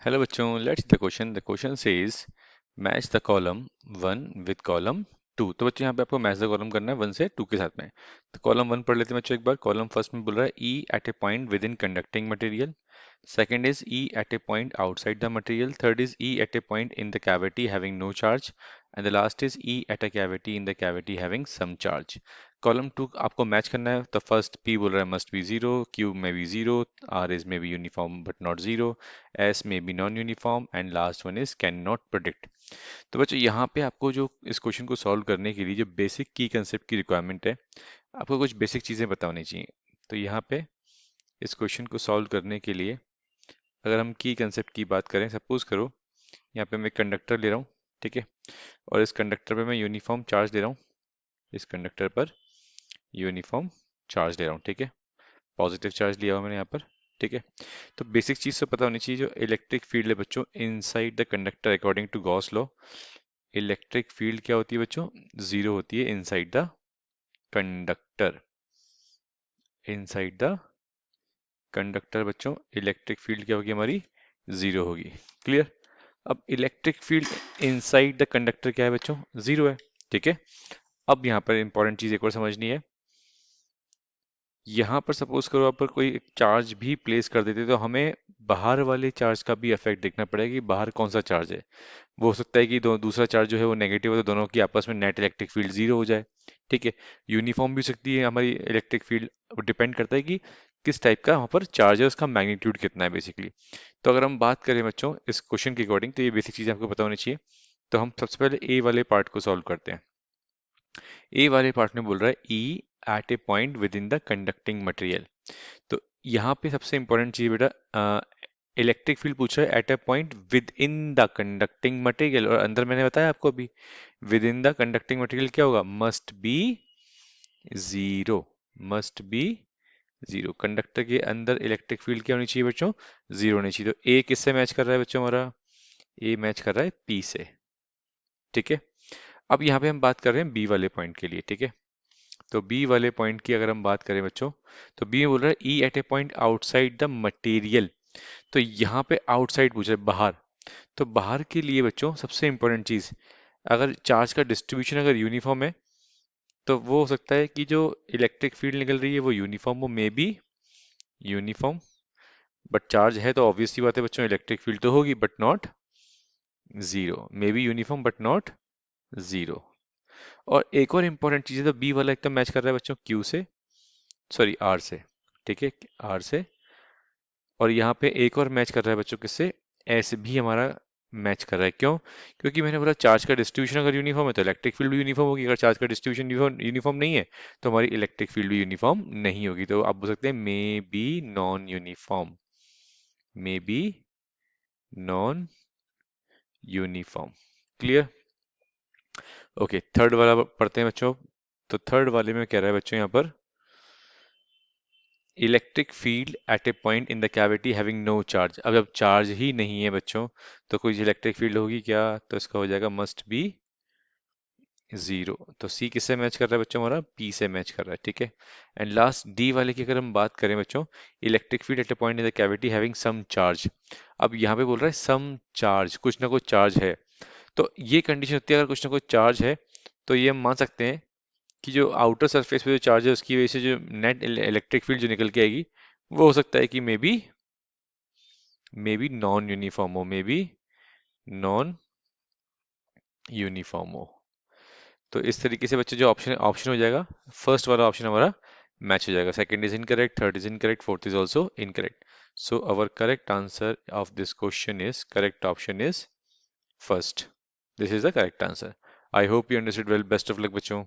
Hello बच्चों, let's the question says match the column 1 with column 2। तो बच्चों यहाँ पे आपको मैच द कॉलम करना है 1 से 2 के साथ में। तो कॉलम 1 पढ़ लेते हैं बच्चों एक बार। कॉलम फर्स्ट में बोल रहा है E at a point within conducting material. Second is E at a point outside the material. Third is E at a point in the cavity having no charge. And the last is E at a cavity in the cavity having some charge. Column 2 आपको match करना है। तो first P बोल रहा है must be zero, Q may be zero, R is may be uniform but not zero, S may be non uniform and last one is cannot predict. तो बच्चों यहाँ पे आपको जो इस क्वेश्चन को सॉल्व करने के लिए जो बेसिक की कंसेप्ट की रिक्वायरमेंट है, आपको कुछ बेसिक चीजें पता होनी चाहिए। तो यहाँ पे इस क्वेश्चन को सॉल्व करने के लिए अगर हम की कंसेप्ट की बात करें, सपोज करो यहाँ पे मैं कंडक्टर ले रहा हूँ, ठीक है, और इस कंडक्टर पे मैं यूनिफॉर्म चार्ज दे रहा हूँ। इस कंडक्टर पर यूनिफॉर्म चार्ज ले रहा हूँ, ठीक है, पॉजिटिव चार्ज लिया हुआ मैंने यहाँ पर, ठीक है। तो बेसिक चीज तो पता होनी चाहिए, जो इलेक्ट्रिक फील्ड है बच्चों inside the conductor according to Gauss law, electric field क्या होती है बच्चों, जीरो होती है inside the conductor. Inside the conductor बच्चों इलेक्ट्रिक फील्ड क्या होगी हमारी, जीरो होगी। क्लियर। अब electric field inside the conductor क्या है बच्चों, जीरो है, ठीक है। अब यहाँ पर इंपॉर्टेंट चीज एक और समझनी है। यहाँ पर सपोज करो आप पर कोई एक चार्ज भी प्लेस कर देते तो हमें बाहर वाले चार्ज का भी इफेक्ट देखना पड़ेगा कि बाहर कौन सा चार्ज है। वो हो सकता है कि दूसरा चार्ज जो है वो नेगेटिव है, तो दोनों की आपस में नेट इलेक्ट्रिक फील्ड जीरो हो जाए, ठीक है। यूनिफॉर्म भी हो सकती है हमारी इलेक्ट्रिक फील्ड, डिपेंड करता है कि किस टाइप का वहाँ पर चार्ज है, उसका मैग्नीट्यूड कितना है बेसिकली। तो अगर हम बात करें बच्चों इस क्वेश्चन के अकॉर्डिंग, तो ये बेसिक चीज़ आपको पता होनी चाहिए। तो हम सबसे पहले ए वाले पार्ट को सॉल्व करते हैं। ए वाले पार्ट में बोल रहा है E at a point within the conducting material. तो यहाँ पे सबसे इंपॉर्टेंट चीज बेटा, इलेक्ट्रिक फील्ड पूछ रहा है at a point within the conducting material, और अंदर मैंने बताया आपको अभी with in the conducting material क्या होगा, must be zero. Must be zero. Conductor के अंदर इलेक्ट्रिक फील्ड क्या होनी चाहिए बच्चों, जीरो होनी चाहिए। तो ए किससे मैच कर रहा है बच्चों हमारा, ए मैच कर रहा है पी से, ठीक है। अब यहाँ पे हम बात कर रहे हैं बी वाले पॉइंट के लिए, ठीक है। तो बी वाले पॉइंट की अगर हम बात करें बच्चों, तो बी में बोल रहा है E at a point outside the material. तो यहाँ पे आउटसाइड पूछ रहा है, बाहर। तो बाहर के लिए बच्चों सबसे इंपॉर्टेंट चीज, अगर चार्ज का डिस्ट्रीब्यूशन अगर यूनिफॉर्म है, तो वो हो सकता है कि जो इलेक्ट्रिक फील्ड निकल रही है वो यूनिफॉर्म हो, may be uniform. But charge है तो ऑब्वियस सी बात है बच्चों इलेक्ट्रिक फील्ड तो होगी, but not zero. May be uniform but not zero. और एक और इंपॉर्टेंट चीज है, तो बी वाला एकदम मैच कर रहा है बच्चों क्यू से, सॉरी आर से, ठीक है, आर से। और यहाँ पे एक और मैच कर रहा है बच्चों किससे, एस भी हमारा मैच कर रहा है। क्यों, क्योंकि मैंने बोला चार्ज का डिस्ट्रीब्यूशन अगर यूनिफॉर्म है तो इलेक्ट्रिक फील्ड भी यूनिफॉर्म होगी, अगर चार्ज का डिस्ट्रीब्यूशन यूनिफॉर्म नहीं है तो हमारी इलेक्ट्रिक फील्ड भी यूनिफॉर्म नहीं होगी। तो आप बोल सकते हैं may be non uniform, may be non uniform. Clear. Okay, third वाला पढ़ते हैं बच्चों। तो थर्ड वाले में कह रहा है बच्चों यहाँ पर electric field at a point in the cavity having no charge. अब जब चार्ज ही नहीं है बच्चों तो कोई इलेक्ट्रिक फील्ड होगी क्या, तो इसका हो जाएगा मस्ट बी जीरो। तो सी किससे मैच कर रहा है बच्चों, हमारा पी से मैच कर रहा है, ठीक है। एंड लास्ट डी वाले की अगर हम बात करें बच्चों, electric field at a point in the cavity having some charge. अब यहाँ पे बोल रहा है सम चार्ज, कुछ ना कुछ चार्ज है। तो ये कंडीशन होती है, अगर कुछ ना कुछ चार्ज है तो ये हम मान सकते हैं कि जो आउटर सरफेस पे जो चार्ज है उसकी वजह से जो नेट इलेक्ट्रिक फील्ड जो निकल के आएगी वो हो सकता है कि मे बी नॉन यूनिफॉर्म हो, मे बी नॉन यूनिफॉर्म हो। तो इस तरीके से बच्चे जो ऑप्शन ऑप्शन हो जाएगा, फर्स्ट वाला ऑप्शन हमारा मैच हो जाएगा, second is incorrect, third is incorrect, fourth is also incorrect. So our correct answer of this question is, correct option is first. This is the correct answer. I hope you understood well. Best of luck बच्चों।